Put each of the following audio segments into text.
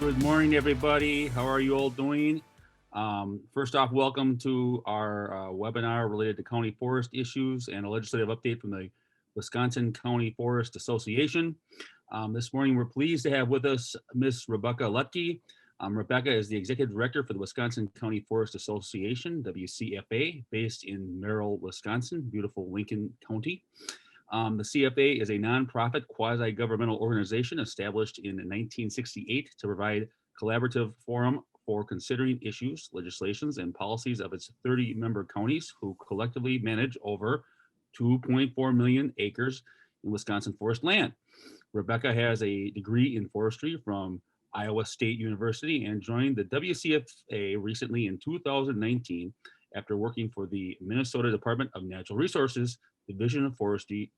Good morning, everybody. How are you all doing? First off, welcome to our webinar related to county forest issues and a legislative update from the Wisconsin County Forest Association. This morning, we're pleased to have with us Ms. Rebekah Luedtke. Rebekah is the Executive Director for the Wisconsin County Forest Association, WCFA, based in Merrill, Wisconsin, beautiful Lincoln County. The CFA is a nonprofit quasi-governmental organization established in 1968 to provide collaborative forum for considering issues, legislations, and policies of its 30-member counties who collectively manage over 2.4 million acres in Wisconsin forest land. Rebekah has a degree in forestry from Iowa State University and joined the WCFA recently in 2019 after working for the Minnesota Department of Natural Resources Division of Forestry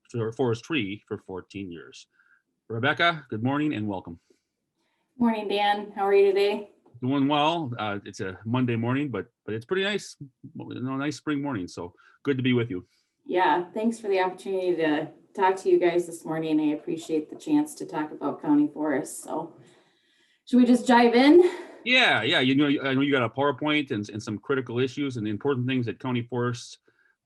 for 14 years. Rebekah, good morning and welcome. Morning, Dan. How are you today? Doing well. It's a Monday morning, but it's pretty nice. Nice spring morning. So good to be with you. Yeah, thanks for the opportunity to talk to you guys this morning. I appreciate the chance to talk about county forests. So should we just dive in? Yeah. I know you got a PowerPoint and some critical issues and the important things that county forests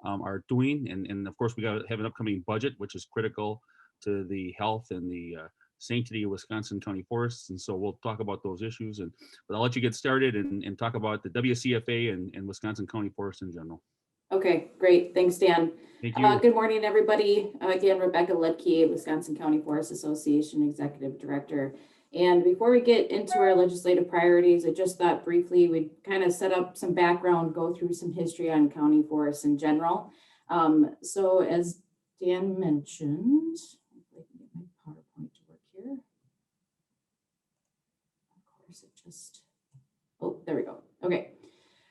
are doing. And of course, we got to have an upcoming budget, which is critical to the health and the sanctity of Wisconsin County Forests. And so we'll talk about those issues. But I'll let you get started and talk about the WCFA and Wisconsin County Forests in general. Okay, great. Thanks, Dan. Thank you. Good morning, everybody. Again, Rebekah Luedtke, Wisconsin County Forest Association Executive Director. And before we get into our legislative priorities, I just thought briefly we'd kind of set up some background, go through some history on county forests in general. So as Dan mentioned, let me get my PowerPoint to work here. Of course, there we go. Okay.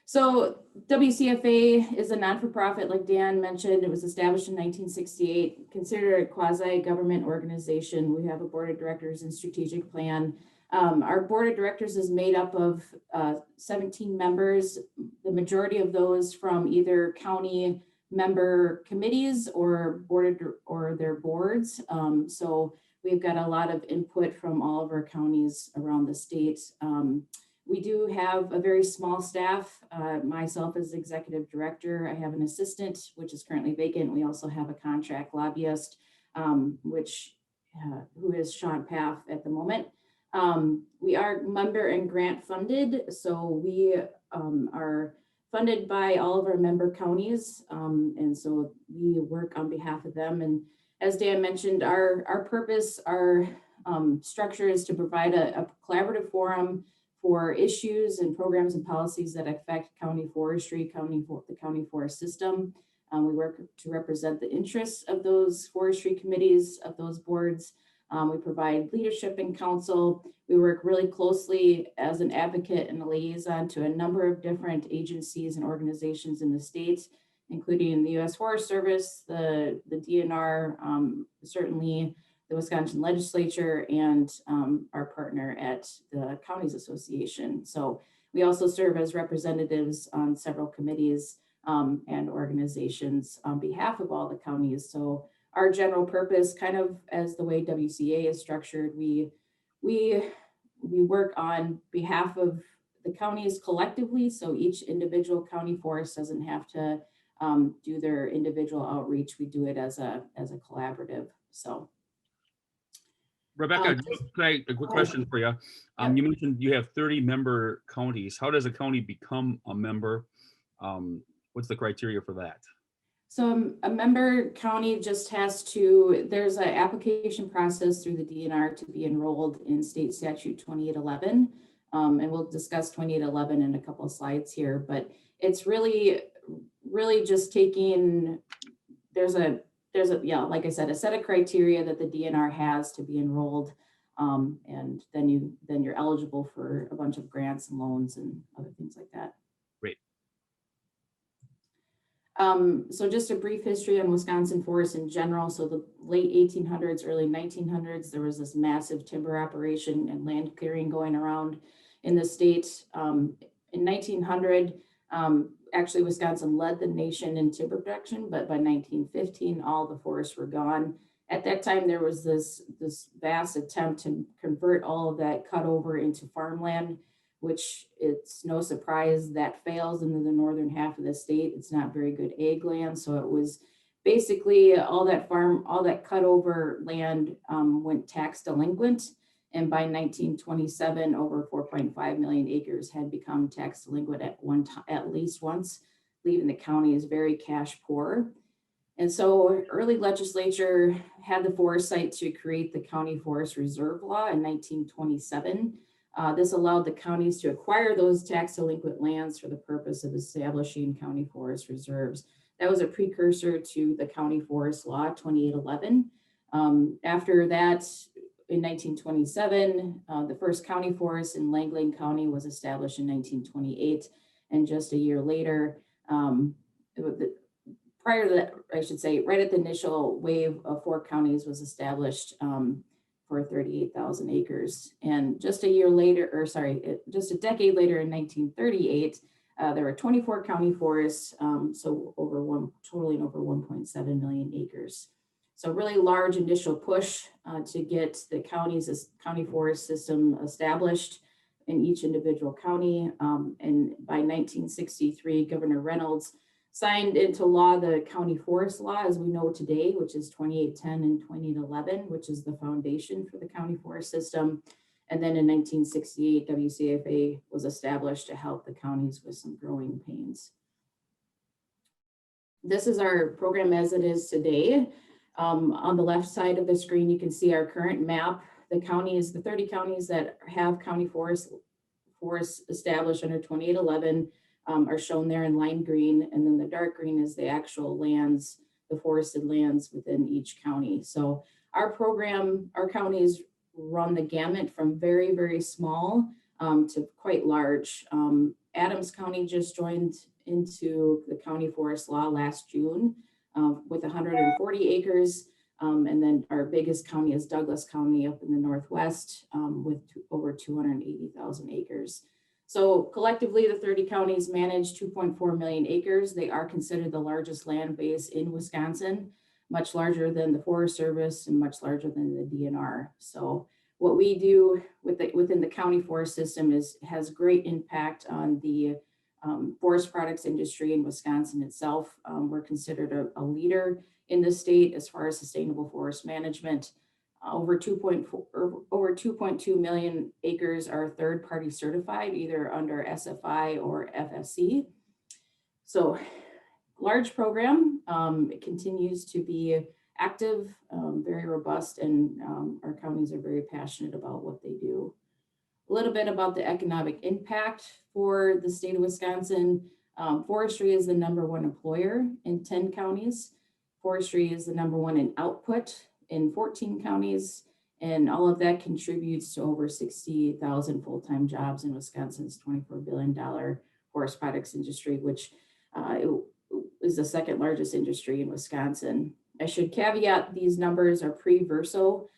So WCFA is a non-for-profit, like Dan mentioned. It was established in 1968, considered a quasi-government organization. We have a board of directors and strategic plan. Our board of directors is made up of 17 members, the majority of those from either county member committees or their boards. So we've got a lot of input from all of our counties around the state. We do have a very small staff. Myself as executive director, I have an assistant, which is currently vacant. We also have a contract lobbyist, who is Sean Paff at the moment. We are member and grant funded. So we are funded by all of our member counties. And so we work on behalf of them. And as Dan mentioned, our purpose, our structure is to provide a collaborative forum for issues and programs and policies that affect county forestry, the county forest system. We work to represent the interests of those forestry committees, of those boards. We provide leadership and counsel. We work really closely as an advocate and a liaison to a number of different agencies and organizations in the state, including the U.S. Forest Service, the DNR, certainly the Wisconsin legislature, and our partner at the Counties Association. So we also serve as representatives on several committees and organizations on behalf of all the counties. So our general purpose, kind of as the way WCA is structured, we work on behalf of the counties collectively. So each individual county forest doesn't have to do their individual outreach. We do it as a collaborative. So. Rebekah, a quick question for you. You mentioned you have 30 member counties. How does a county become a member? What's the criteria for that? So a member county just has to, there's an application process through the DNR to be enrolled in state statute 2811. And we'll discuss 2811 in a couple of slides here, but it's really just taking, like I said, a set of criteria that the DNR has to be enrolled, and then you're eligible for a bunch of grants and loans and other things like that. Great. So just a brief history on Wisconsin forests in general. So the late 1800s, early 1900s, there was this massive timber operation and land clearing going around in the state. In 1900, actually Wisconsin led the nation in timber production, but by 1915, all the forests were gone. At that time, there was this vast attempt to convert all of that cut over into farmland, which it's no surprise that fails in the northern half of the state. It's not very good ag land. So it was basically all that cut over land went tax delinquent. And by 1927, over 4.5 million acres had become tax delinquent at least once, leaving the county as very cash poor. And so early legislature had the foresight to create the County Forest Reserve Law in 1927. This allowed the counties to acquire those tax delinquent lands for the purpose of establishing county forest reserves. That was a precursor to the County Forest Law 2811. After that, in 1927, the first county forest in Langland County was established in 1928. And just a year later, prior to that, I should say, right at the initial wave of 4 counties was established for 38,000 acres. And just a year later, just a decade later in 1938, there were 24 county forests, so totaling over 1.7 million acres. So really large initial push to get the county forest system established in each individual county. And by 1963, Governor Reynolds signed into law the County Forest Law as we know today, which is 2810 and 2811, which is the foundation for the county forest system. And then in 1968, WCFA was established to help the counties with some growing pains. This is our program as it is today. On the left side of the screen, you can see our current map. The 30 counties that have county forests established under 2811 are shown there in lime green. And then the dark green is the actual lands, the forested lands within each county. So our counties run the gamut from very, very small to quite large. Adams County just joined into the County Forest Law last June with 140 acres. And then our biggest county is Douglas County up in the Northwest with over 280,000 acres. So collectively, the 30 counties manage 2.4 million acres. They are considered the largest land base in Wisconsin, much larger than the Forest Service and much larger than the DNR. So what we do within the county forest system has great impact on the forest products industry in Wisconsin itself. We're considered a leader in the state as far as sustainable forest management. Over 2.2 million acres are third-party certified, either under SFI or FSC. So large program. It continues to be active, very robust, and our counties are very passionate about what they do. A little bit about the economic impact for the state of Wisconsin. Forestry is the #1 employer in 10 counties. Forestry is the #1 in output in 14 counties, and all of that contributes to over 60,000 full-time jobs in Wisconsin's $24 billion forest products industry, which is the second largest industry in Wisconsin. I should caveat these numbers are pre-Verso.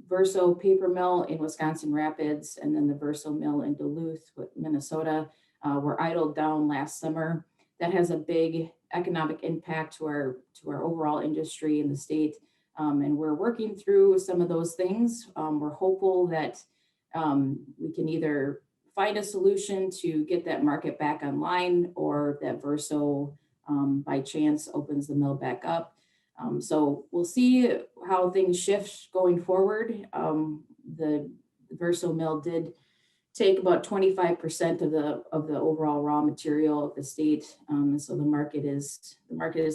Verso paper mill in Wisconsin Rapids and then the Verso mill in Duluth, Minnesota, were idled down last summer. That has a big economic impact to our overall industry in the state. And we're working through some of those things. We're hopeful that we can either find a solution to get that market back online or that Verso by chance opens the mill back up. So we'll see how things shift going forward. The Verso mill did take about 25% of the overall raw material of the state. And so the market is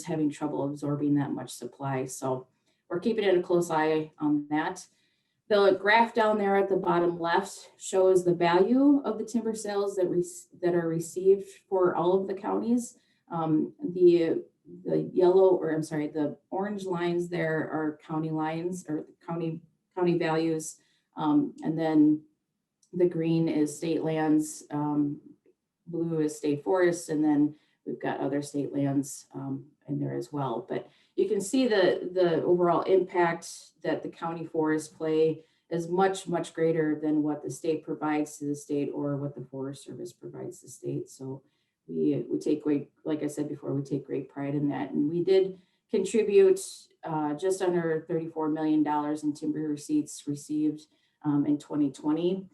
having trouble absorbing that much supply. So we're keeping a close eye on that. The graph down there at the bottom left shows the value of the timber sales that are received for all of the counties. The yellow, or I'm sorry, the orange lines there are county lines or county values. And then the green is state lands, blue is state forests, and then we've got other state lands in there as well. But you can see the overall impact that the county forests play is much, much greater than what the state provides to the state or what the Forest Service provides the state. So we take great, like I said before, we take great pride in that. And we did contribute just under $34 million in timber receipts received in 2020.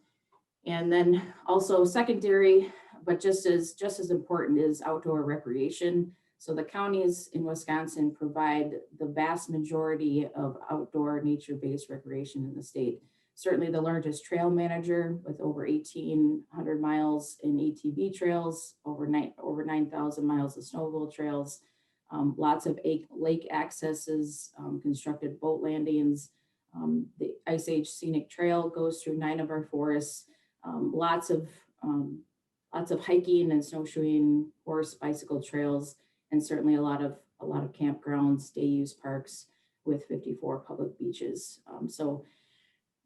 And then also secondary, but just as important, is outdoor recreation. So the counties in Wisconsin provide the vast majority of outdoor nature-based recreation in the state. Certainly the largest trail manager with over 1,800 miles in ATV trails, over 9,000 miles of snowmobile trails, lots of lake accesses, constructed boat landings. The Ice Age Scenic Trail goes through 9 of our forests. Lots of hiking and snowshoeing, horse, bicycle trails, and certainly a lot of campgrounds, day use parks with 54 public beaches. So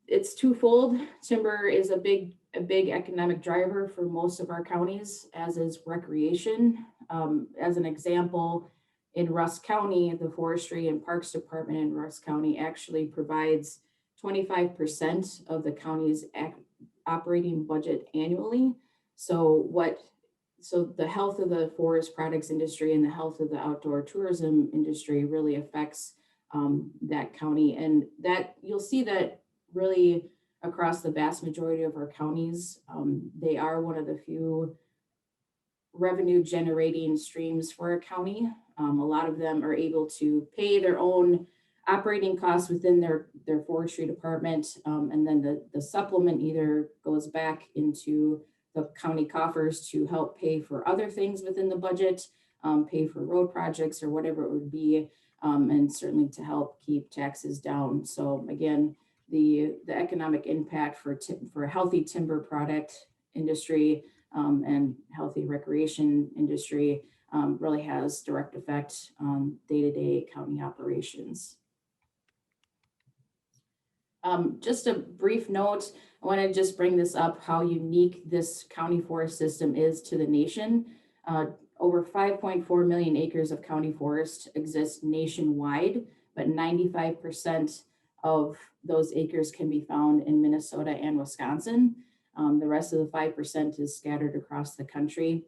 it's twofold. Timber is a big economic driver for most of our counties, as is recreation. As an example, in Rusk County, the Forestry and Parks Department in Rusk County actually provides 25% of the county's operating budget annually. So the health of the forest products industry and the health of the outdoor tourism industry really affects that county. And that you'll see that really across the vast majority of our counties. They are one of the few revenue generating streams for a county. A lot of them are able to pay their own operating costs within their forestry department. And then the supplement either goes back into the county coffers to help pay for other things within the budget, pay for road projects or whatever it would be, and certainly to help keep taxes down. So again, the economic impact for a healthy timber product industry and healthy recreation industry really has direct effect on day-to-day county operations. Just a brief note, I want to just bring this up, how unique this county forest system is to the nation. Over 5.4 million acres of county forest exist nationwide, but 95% of those acres can be found in Minnesota and Wisconsin. The rest of the 5% is scattered across the country.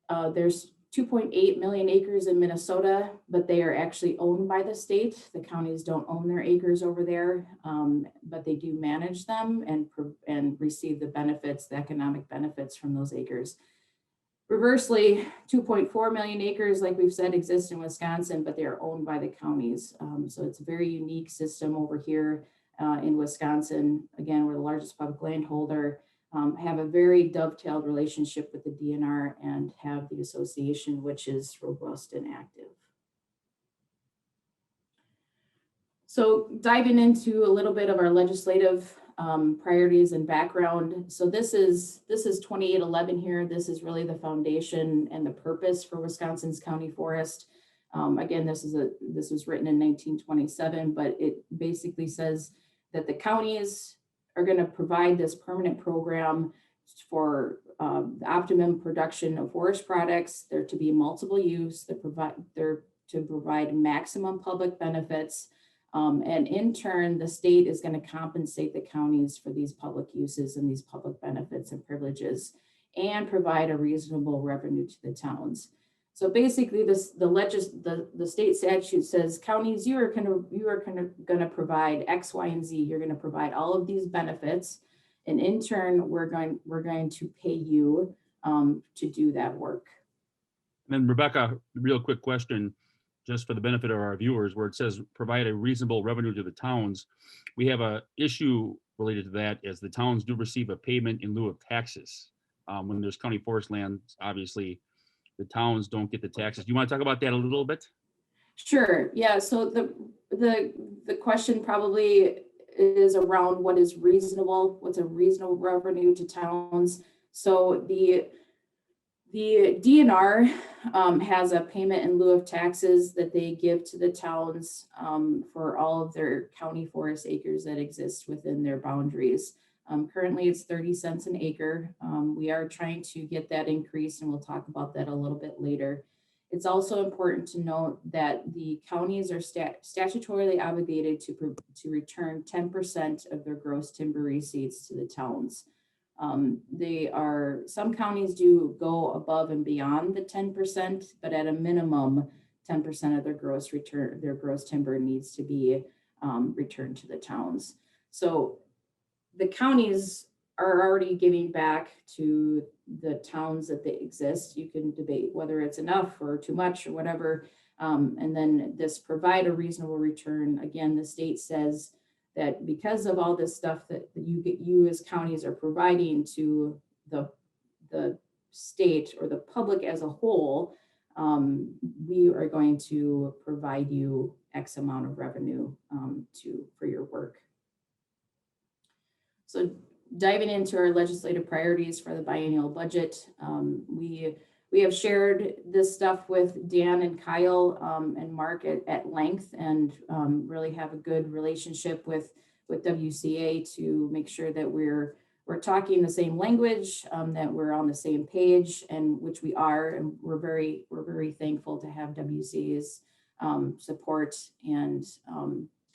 There's 2.8 million acres in Minnesota, but they are actually owned by the state. The counties don't own their acres over there, but they do manage them and receive the benefits, the economic benefits from those acres. Reversely, 2.4 million acres, like we've said, exist in Wisconsin, but they are owned by the counties. So it's a very unique system over here in Wisconsin. Again, we're the largest public landholder. Have a very dovetailed relationship with the DNR and have the association, which is robust and active. So diving into a little bit of our legislative priorities and background. So this is 2811 here. This is really the foundation and the purpose for Wisconsin's county forest. Again, this was written in 1927, but it basically says that the counties are going to provide this permanent program for the optimum production of forest products. They're to be multiple use. They're to provide maximum public benefits. And in turn, the state is going to compensate the counties for these public uses and these public benefits and privileges and provide a reasonable revenue to the towns. So basically the state statute says counties, you are going to provide X, Y, and Z. You're going to provide all of these benefits. And in turn, we're going to pay you to do that work. And then Rebekah, real quick question, just for the benefit of our viewers, where it says provide a reasonable revenue to the towns. We have a issue related to that, as the towns do receive a payment in lieu of taxes. When there's county forest land, obviously the towns don't get the taxes. Do you want to talk about that a little bit? Sure. Yeah. So the question probably is around what is reasonable, what's a reasonable revenue to towns. So the DNR has a payment in lieu of taxes that they give to the towns for all of their county forest acres that exist within their boundaries. Currently, it's 30 cents an acre. We are trying to get that increased, and we'll talk about that a little bit later. It's also important to note that the counties are statutorily obligated to return 10% of their gross timber receipts to the towns. Some counties do go above and beyond the 10%, but at a minimum, 10% of their gross timber needs to be returned to the towns. So the counties are already giving back to the towns that they exist. You can debate whether it's enough or too much or whatever. And then this provide a reasonable return. Again, the state says that because of all this stuff that you as counties are providing to the state or the public as a whole, we are going to provide you X amount of revenue for your work. So diving into our legislative priorities for the biennial budget, we have shared this stuff with Dan and Kyle and Mark at length, and really have a good relationship with WCA to make sure that we're talking the same language, that we're on the same page, and which we are, and we're very thankful to have WCA's support and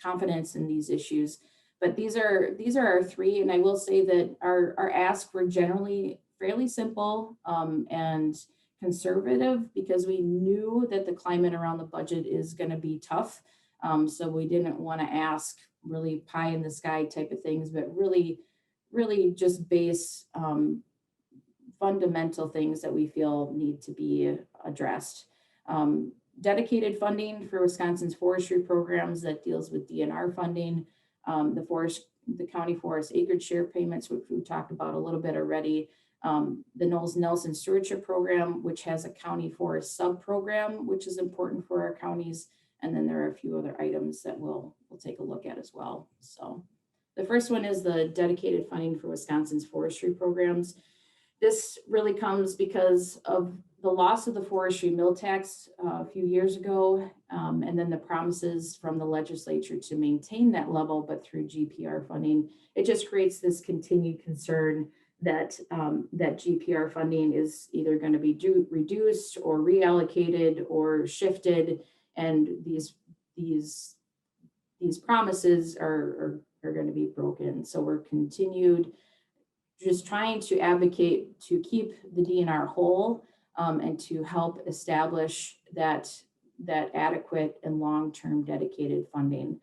confidence in these issues. But these are our three, and I will say that our asks were generally fairly simple and conservative, because we knew that the climate around the budget is going to be tough. So we didn't want to ask really pie in the sky type of things, but really just base fundamental things that we feel need to be addressed. Dedicated funding for Wisconsin's forestry programs that deals with DNR funding, the county forest acreage share payments, which we talked about a little bit already, the Knowles Nelson Stewardship Program, which has a county forest sub-program, which is important for our counties. And then there are a few other items that we'll take a look at as well. So the first one is the dedicated funding for Wisconsin's forestry programs. This really comes because of the loss of the forestry mill tax a few years ago, and then the promises from the legislature to maintain that level, but through GPR funding. It just creates this continued concern that that GPR funding is either going to be reduced or reallocated or shifted, and these promises are going to be broken. So we're continued just trying to advocate to keep the DNR whole, and to help establish that adequate and long-term dedicated funding,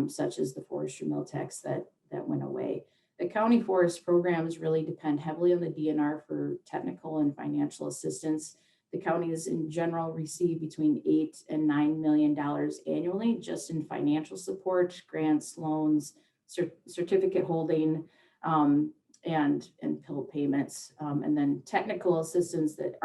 such as the forestry mill tax that went away. The county forest programs really depend heavily on the DNR for technical and financial assistance. The counties in general receive between $8 and $9 million annually just in financial support, grants, loans, certificate holding, and pill payments, and then technical assistance that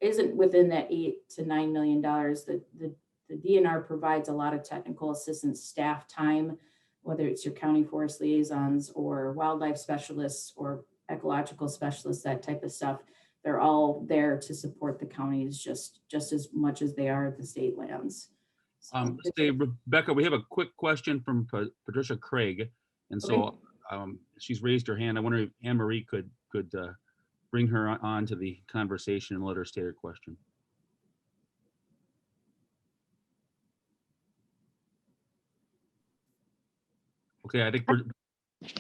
isn't within that $8 to $9 million. The DNR provides a lot of technical assistance staff time, whether it's your county forest liaisons or wildlife specialists or ecological specialists, that type of stuff. They're all there to support the counties just as much as they are the state lands. So, Say, Rebecca, we have a quick question from Patricia Craig, and so she's raised her hand. I wonder if Anne Marie could bring her on to the conversation and let her state her question. Okay, I think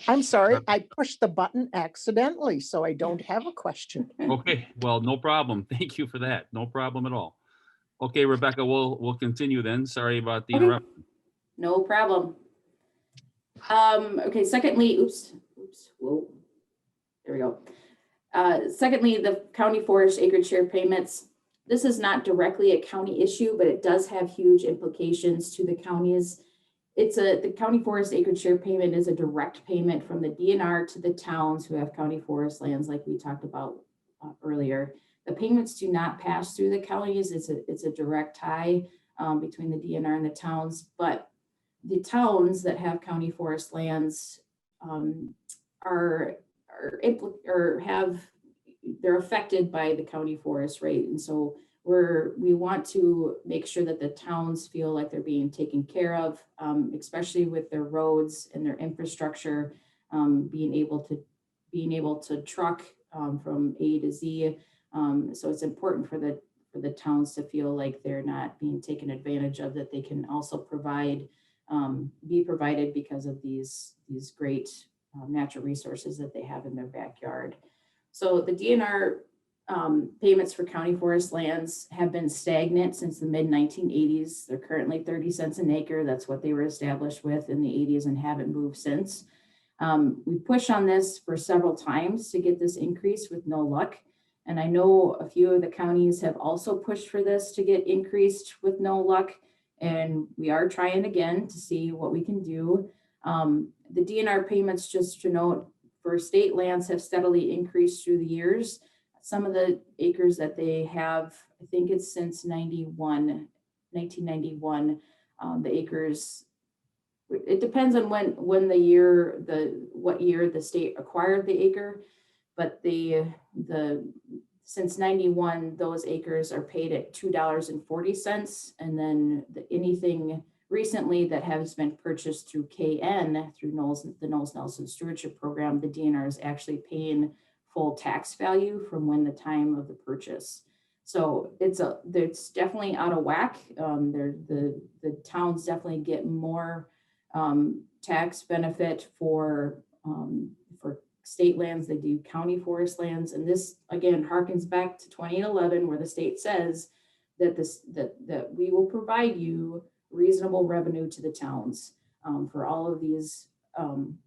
I'm sorry, I pushed the button accidentally, so I don't have a question. okay. Well, no problem. Thank you for that. No problem at all. Okay, Rebecca, we'll continue then. Sorry about the interruption. No problem. Okay, secondly, whoa, there we go. Secondly, the county forest acreage share payments. This is not directly a county issue, but it does have huge implications to the counties. The county forest acreage share payment is a direct payment from the DNR to the towns who have county forest lands, like we talked about earlier. The payments do not pass through the counties. It's a direct tie between the DNR and the towns, but the towns that have county forest lands they're affected by the county forest rate, and so we want to make sure that the towns feel like they're being taken care of, especially with their roads and their infrastructure, being able to truck from A to Z. So it's important for the towns to feel like they're not being taken advantage of, that they can also be provided because of these great natural resources that they have in their backyard. So the DNR payments for county forest lands have been stagnant since the mid 1980s. They're currently 30 cents an acre. That's what they were established with in the 80s and haven't moved since. We pushed on this for several times to get this increase with no luck. And I know a few of the counties have also pushed for this to get increased with no luck. And we are trying again to see what we can do. The DNR payments, just to note, for state lands have steadily increased through the years. Some of the acres that they have, I think it's since 1991, the acres, it depends on what year the state acquired the acre, but since 91, those acres are paid at $2.40. And then anything recently that has been purchased through KN, through the Knowles Nelson Stewardship Program, the DNR is actually paying full tax value from when the time of the purchase. So it's definitely out of whack. The towns definitely get more tax benefit for state lands. They do county forest lands, and this again harkens back to 2011, where the state says that that we will provide you reasonable revenue to the towns for all of these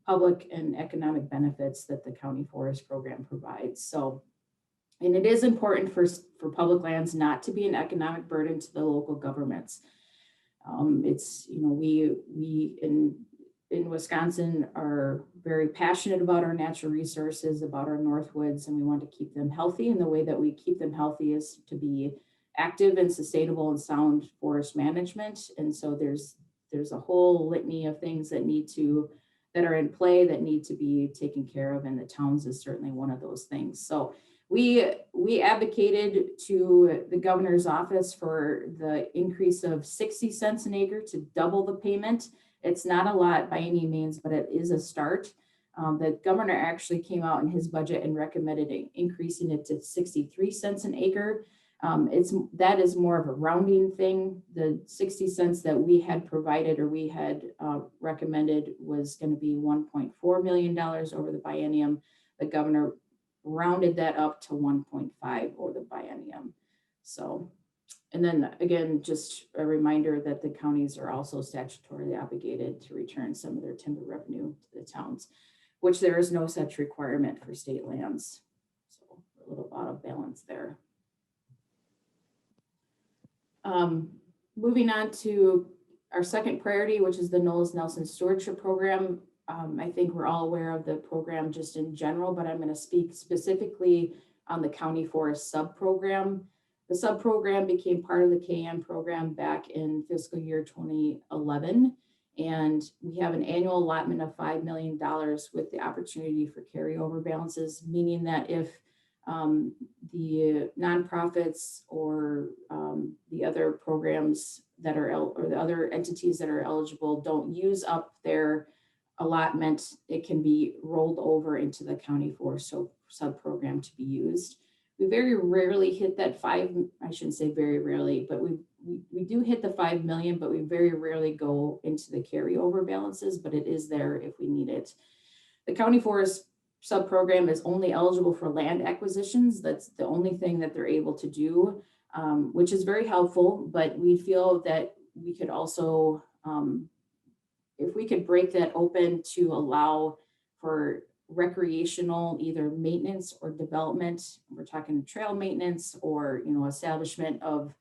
public and economic benefits that the county forest program provides. So, and it is important for public lands not to be an economic burden to the local governments. It's, we in Wisconsin are very passionate about our natural resources, about our Northwoods, and we want to keep them healthy. And the way that we keep them healthy is to be active and sustainable and sound forest management. And so there's a whole litany of things that are in play that need to be taken care of, and the towns is certainly one of those things. So we advocated to the governor's office for the increase of 60 cents an acre to double the payment. It's not a lot by any means, but it is a start. The governor actually came out in his budget and recommended increasing it to 63 cents an acre. That is more of a rounding thing. The 60 cents that we had provided, or we had recommended, was going to be $1.4 million over the biennium. The governor rounded that up to 1.5 over the biennium. So, and then again, just a reminder that the counties are also statutorily obligated to return some of their timber revenue to the towns, which there is no such requirement for state lands. So a little out of balance there. Moving on to our second priority, which is the Knowles Nelson Stewardship Program. I think we're all aware of the program just in general, but I'm going to speak specifically on the county forest sub-program. The sub-program became part of the KM program back in fiscal year 2011, and we have an annual allotment of $5 million with the opportunity for carryover balances, meaning that if the nonprofits or the other programs that are, or the other entities that are eligible don't use up their allotment, it can be rolled over into the county forest sub-program to be used. We very rarely hit that I shouldn't say very rarely, but we do hit the 5 million, but we very rarely go into the carryover balances, but it is there if we need it. The county forest sub-program is only eligible for land acquisitions. That's the only thing that they're able to do, which is very helpful, but we feel that we could also, if we could break that open to allow for recreational either maintenance or development, we're talking trail maintenance or establishment of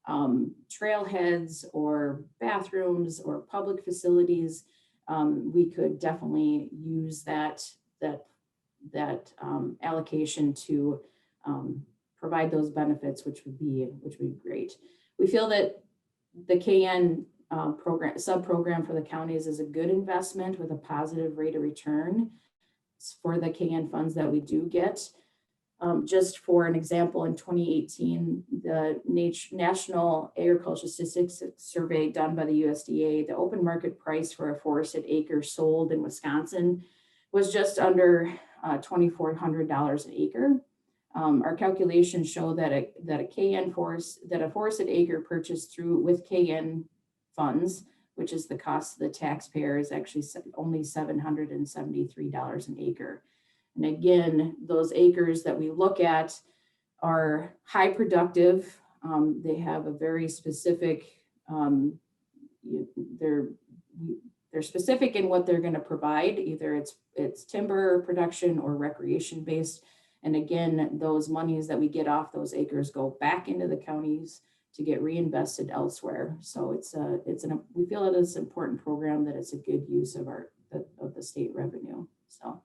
trailheads or bathrooms or public facilities, we could definitely use that allocation to provide those benefits, which would be great. We feel that the KN sub-program for the counties is a good investment with a positive rate of return for the KN funds that we do get. Just for an example, in 2018, the National Agricultural Statistics Survey done by the USDA, the open market price for a forested acre sold in Wisconsin was just under $2,400 an acre. Our calculations show that a forested acre purchased with KN funds, which is the cost of the taxpayer, is actually only $773 an acre. And again, those acres that we look at are high productive. They have a very specific, they're specific in what they're going to provide. Either it's timber production or recreation based. And again, those monies that we get off those acres go back into the counties to get reinvested elsewhere. So we feel it is an important program, that it's a good use of the state revenue. So.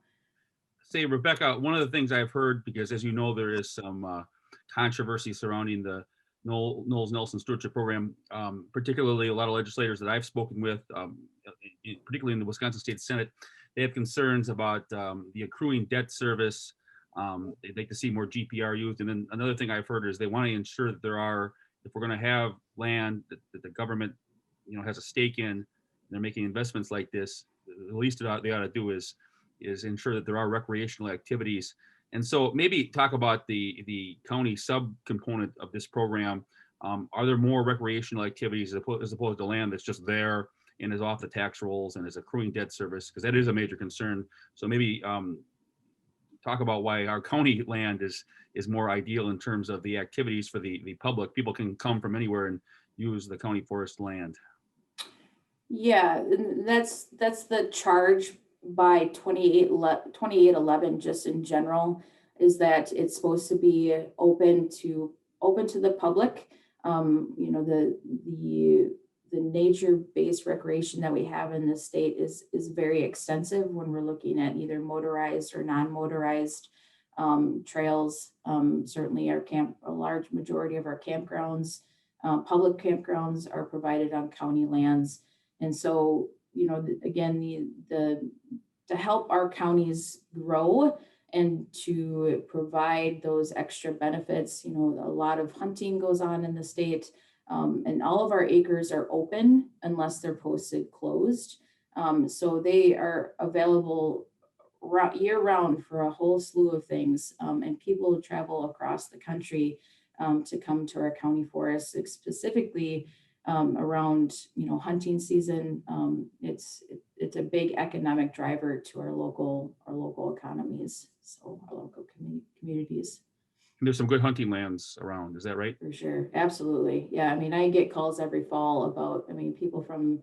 Say, Rebekah, one of the things I've heard, because as you know, there is some controversy surrounding the Knowles Nelson Stewardship Program, particularly a lot of legislators that I've spoken with, particularly in the Wisconsin State Senate, they have concerns about the accruing debt service. They'd like to see more GPR used. And then another thing I've heard is they want to ensure that if we're going to have land that the government, has a stake in, and they're making investments like this, the least they ought to do is ensure that there are recreational activities. And so maybe talk about the county subcomponent of this program. Are there more recreational activities as opposed to land that's just there and is off the tax rolls and is accruing debt service? Because that is a major concern. So maybe talk about why our county land is more ideal in terms of the activities for the public. People can come from anywhere and use the county forest land. Yeah, that's the charge by 2811, just in general, is that it's supposed to be open to the public. The nature-based recreation that we have in this state is very extensive when we're looking at either motorized or non-motorized trails. Certainly a large majority of our campgrounds, public campgrounds, are provided on county lands. And so, again, to help our counties grow and to provide those extra benefits, a lot of hunting goes on in the state, and all of our acres are open unless they're posted closed. So they are available year round for a whole slew of things, and people travel across the country to come to our county forests, specifically around hunting season. It's a big economic driver to our local economies, so our local communities. And there's some good hunting lands around, is that right? For sure, absolutely. Yeah, I get calls every fall about people from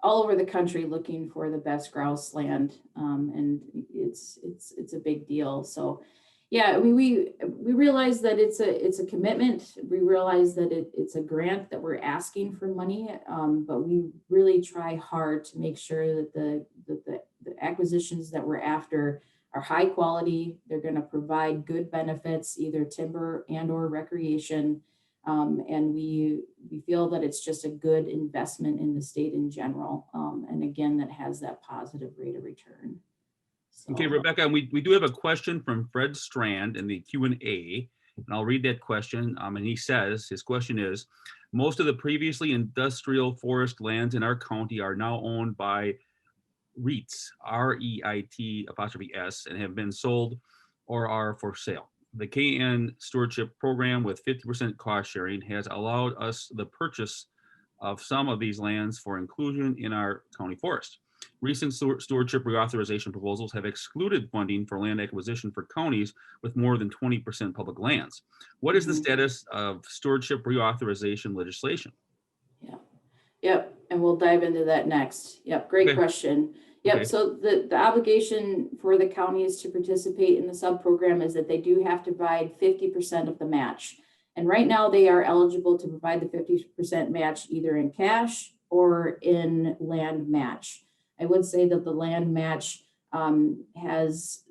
all over the country looking for the best grouse land, and it's a big deal. So yeah, we realize that it's a commitment. We realize that it's a grant that we're asking for money, but we really try hard to make sure that the acquisitions that we're after are high quality. They're going to provide good benefits, either timber and or recreation, and we feel that it's just a good investment in the state in general, and again, that has that positive rate of return. So. Okay, Rebekah, and we do have a question from Fred Strand in the Q&A, and I'll read that question. And he says, his question is, most of the previously industrial forest lands in our county are now owned by REITs, REIT''S, and have been sold or are for sale. The KN Stewardship Program with 50% cost sharing has allowed us the purchase of some of these lands for inclusion in our county forest. Recent stewardship reauthorization proposals have excluded funding for land acquisition for counties with more than 20% public lands. What is the status of stewardship reauthorization legislation? Yeah. Yep. And we'll dive into that next. Yep. Great question. Yep. Okay. So the obligation for the counties to participate in the sub program is that they do have to provide 50% of the match. And right now they are eligible to provide the 50% match either in cash or in land match. I would say that the land match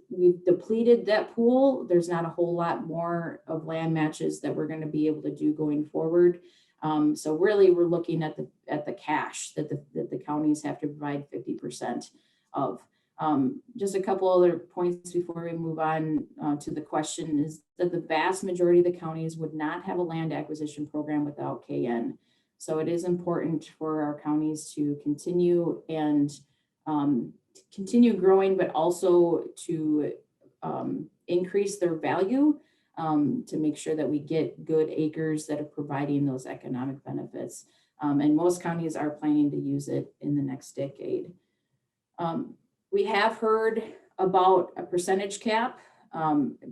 we've depleted that pool. There's not a whole lot more of land matches that we're going to be able to do going forward. So really we're looking at the cash that the counties have to provide 50% of. Just a couple other points before we move on to the question is that the vast majority of the counties would not have a land acquisition program without KN. So it is important for our counties to continue and continue growing, but also to increase their value to make sure that we get good acres that are providing those economic benefits. And most counties are planning to use it in the next decade. We have heard about a percentage cap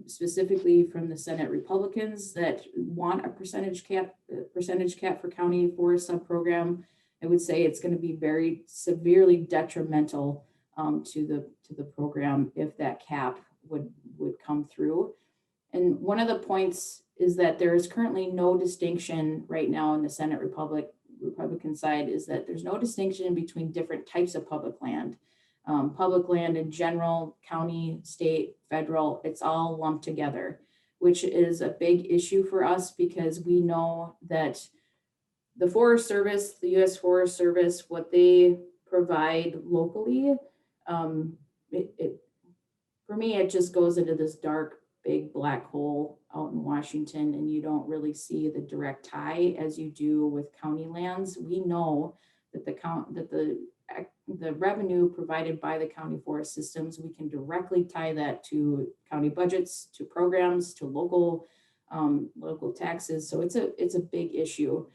specifically from the Senate Republicans that want a percentage cap for county forest subprogram. I would say it's going to be very severely detrimental to the program if that cap would come through. And one of the points is that there is currently no distinction right now in the Senate Republican side, is that there's no distinction between different types of public land. Public land in general, county, state, federal, it's all lumped together, which is a big issue for us because we know that the Forest Service, the U.S. Forest Service, what they provide locally, for me, it just goes into this dark, big black hole out in Washington, and you don't really see the direct tie as you do with county lands. We know that the revenue provided by the county forest systems, we can directly tie that to county budgets, to programs, to local taxes. So it's a big issue.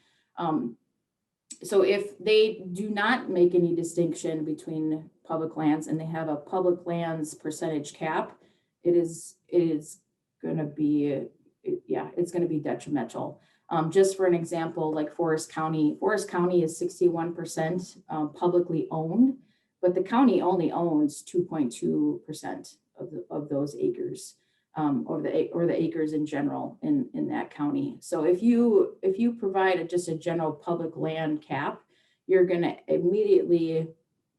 So if they do not make any distinction between public lands and they have a public lands percentage cap, it's going to be detrimental. Just for an example, like Forest County is 61% publicly owned, but the county only owns 2.2% of those acres, or the acres in general in that county. So if you provide just a general public land cap, you're going to immediately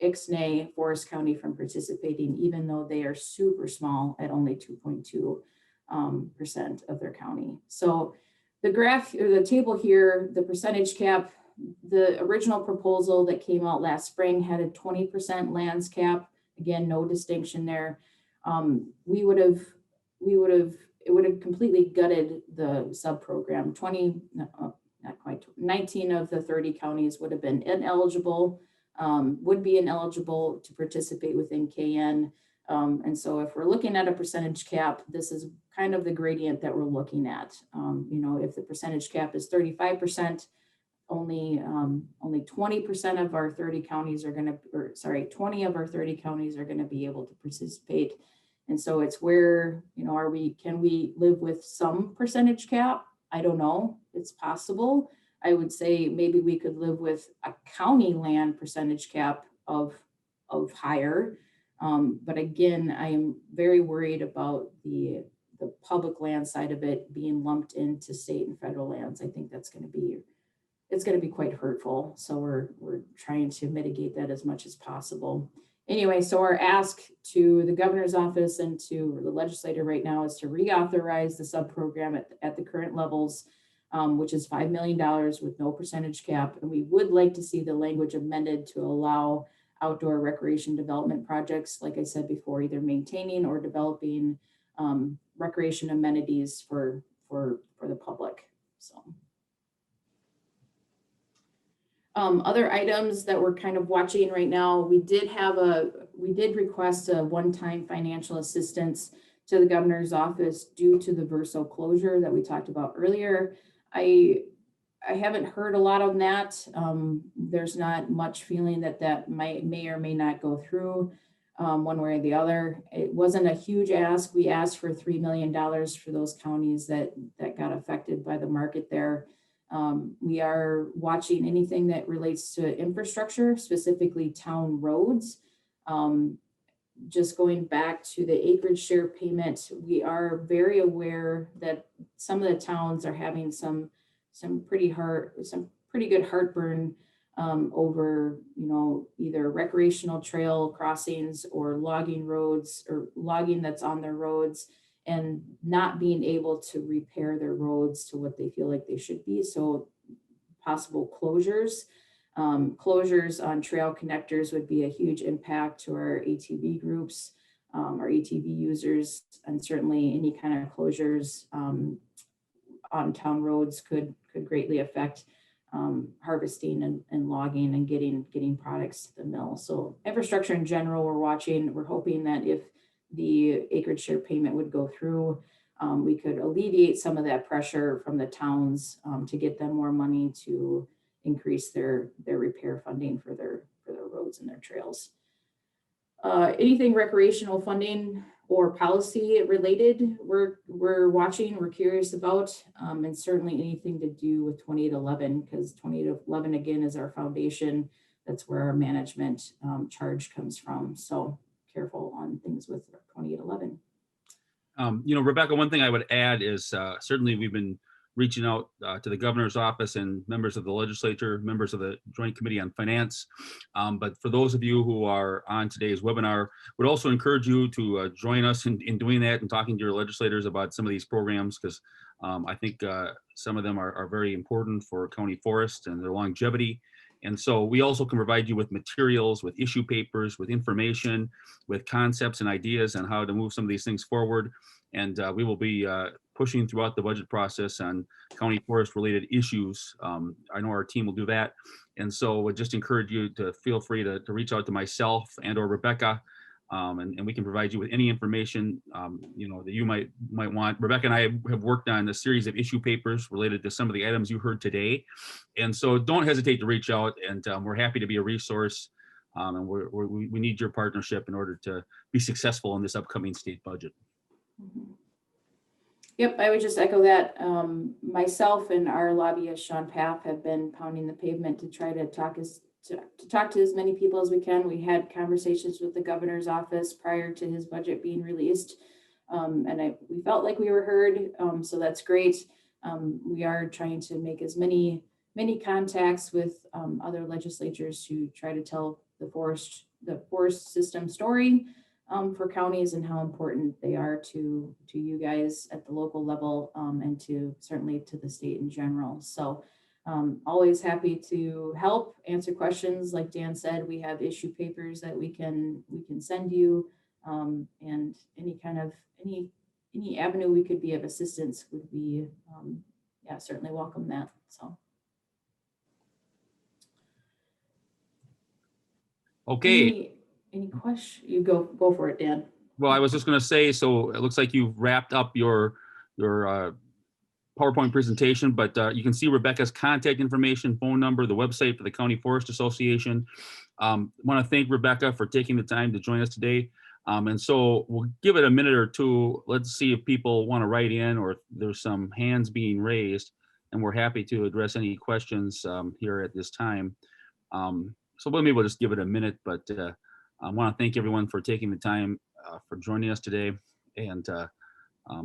ixnay Forest County from participating, even though they are super small at only 2.2% of their county. So the graph or the table here, the percentage cap, the original proposal that came out last spring had a 20% lands cap. Again, no distinction there. It would have completely gutted the sub program. 19 of the 30 counties would have been ineligible, would be ineligible to participate within KN. And so if we're looking at a percentage cap, this is kind of the gradient that we're looking at. If the percentage cap is 35%, only 20% of our 30 counties are going to, 20 of our 30 counties are going to be able to participate. And so it's where, can we live with some percentage cap? I don't know. It's possible. I would say maybe we could live with a county land percentage cap of higher. But again, I am very worried about the public land side of it being lumped into state and federal lands. I think it's going to be quite hurtful. So we're trying to mitigate that as much as possible. Anyway, so our ask to the governor's office and to the legislator right now is to reauthorize the sub-program at the current levels, which is $5 million with no percentage cap. And we would like to see the language amended to allow outdoor recreation development projects, like I said before, either maintaining or developing recreation amenities for the public. So. Other items that we're kind of watching right now, we did request a one-time financial assistance to the governor's office due to the Verso closure that we talked about earlier. I haven't heard a lot on that. There's not much feeling that may or may not go through one way or the other. It wasn't a huge ask. We asked for $3 million for those counties that got affected by the market there. We are watching anything that relates to infrastructure, specifically town roads. Just going back to the acreage share payment, we are very aware that some of the towns are having some pretty good heartburn over, either recreational trail crossings or logging roads or logging that's on their roads, and not being able to repair their roads to what they feel like they should be. So possible closures. Closures on trail connectors would be a huge impact to our ATV groups, our ATV users, and certainly any kind of closures on town roads could greatly affect harvesting and logging and getting products to the mill. So infrastructure in general, we're watching. We're hoping that if the acreage share payment would go through, we could alleviate some of that pressure from the towns to get them more money to increase their repair funding for their roads and their trails. Anything recreational funding, or policy related, we're watching, we're curious about, and certainly anything to do with 2811, because 2811 again is our foundation. That's where our management charge comes from. So careful on things with 2811. Rebekah, one thing I would add is certainly we've been reaching out to the governor's office and members of the legislature, members of the Joint Committee on Finance. But for those of you who are on today's webinar, would also encourage you to join us in doing that and talking to your legislators about some of these programs, because I think some of them are very important for county forest and their longevity. And so we also can provide you with materials, with issue papers, with information, with concepts and ideas on how to move some of these things forward. And we will be pushing throughout the budget process on county forest related issues. I know our team will do that. And so would just encourage you to feel free to reach out to myself and or Rebekah, and we can provide you with any information that you might want. Rebekah and I have worked on a series of issue papers related to some of the items you heard today. And so don't hesitate to reach out, and we're happy to be a resource. And we need your partnership in order to be successful in this upcoming state budget. Mm-hmm. Yep, I would just echo that. Myself and our lobbyist, Sean Paff, have been pounding the pavement to try to talk to as many people as we can. We had conversations with the governor's office prior to his budget being released, and we felt like we were heard, so that's great. We are trying to make as many contacts with other legislatures to try to tell the forest system story for counties and how important they are to you guys at the local level, and to certainly to the state in general. So always happy to help answer questions. Like Dan said, we have issue papers that we can send you, and any avenue we could be of assistance would be certainly welcome that. So okay. Any question? You go for it, Dan. Well, I was just going to say, so it looks like you've wrapped up your PowerPoint presentation, but you can see Rebekah's contact information, phone number, the website for the County Forest Association. I want to thank Rebekah for taking the time to join us today. And so we'll give it a minute or two. Let's see if people want to write in or if there's some hands being raised, and we're happy to address any questions here at this time. So maybe we'll just give it a minute, but I want to thank everyone for taking the time for joining us today. And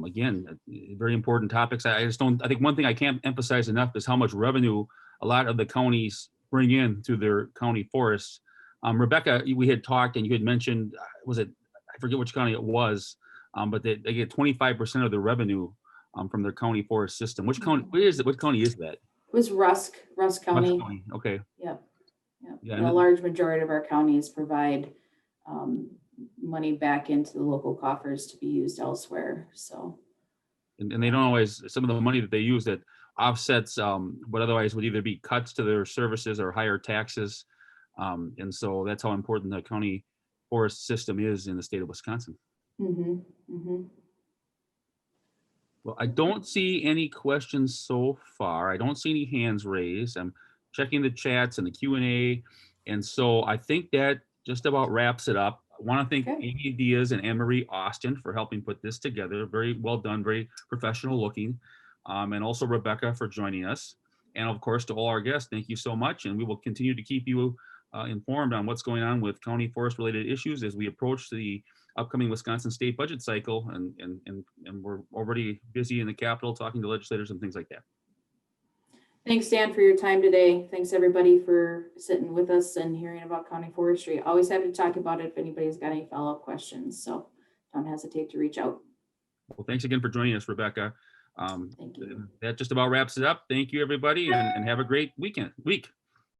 again, very important topics. I think one thing I can't emphasize enough is how much revenue a lot of the counties bring in through their county forests. Rebekah, we had talked and you had mentioned, I forget which county it was, but they get 25% of their revenue from their county forest system. Which county, what county is that? It was Rusk County. Okay. Yep. Yeah, and a large majority of our counties provide money back into the local coffers to be used elsewhere. So, and they don't always, some of the money that they use that offsets what otherwise would either be cuts to their services or higher taxes. And so that's how important the county forest system is in the state of Wisconsin. Mm-hmm. Mm-hmm. Well, I don't see any questions so far. I don't see any hands raised. I'm checking the chats and the Q&A. And so I think that just about wraps it up. I want to thank Amy Diaz and Anne-Marie Austin for helping put this together. Very well done, very professional looking. And also Rebekah for joining us. And of course, to all our guests, thank you so much. And we will continue to keep you informed on what's going on with county forest related issues as we approach the upcoming Wisconsin state budget cycle. And we're already busy in the Capitol talking to legislators and things like that. Thanks, Dan, for your time today. Thanks, everybody, for sitting with us and hearing about county forestry. Always happy to talk about it if anybody's got any follow-up questions. So don't hesitate to reach out. Well, thanks again for joining us, Rebekah. Thank you. That just about wraps it up. Thank you, everybody, and have a great week.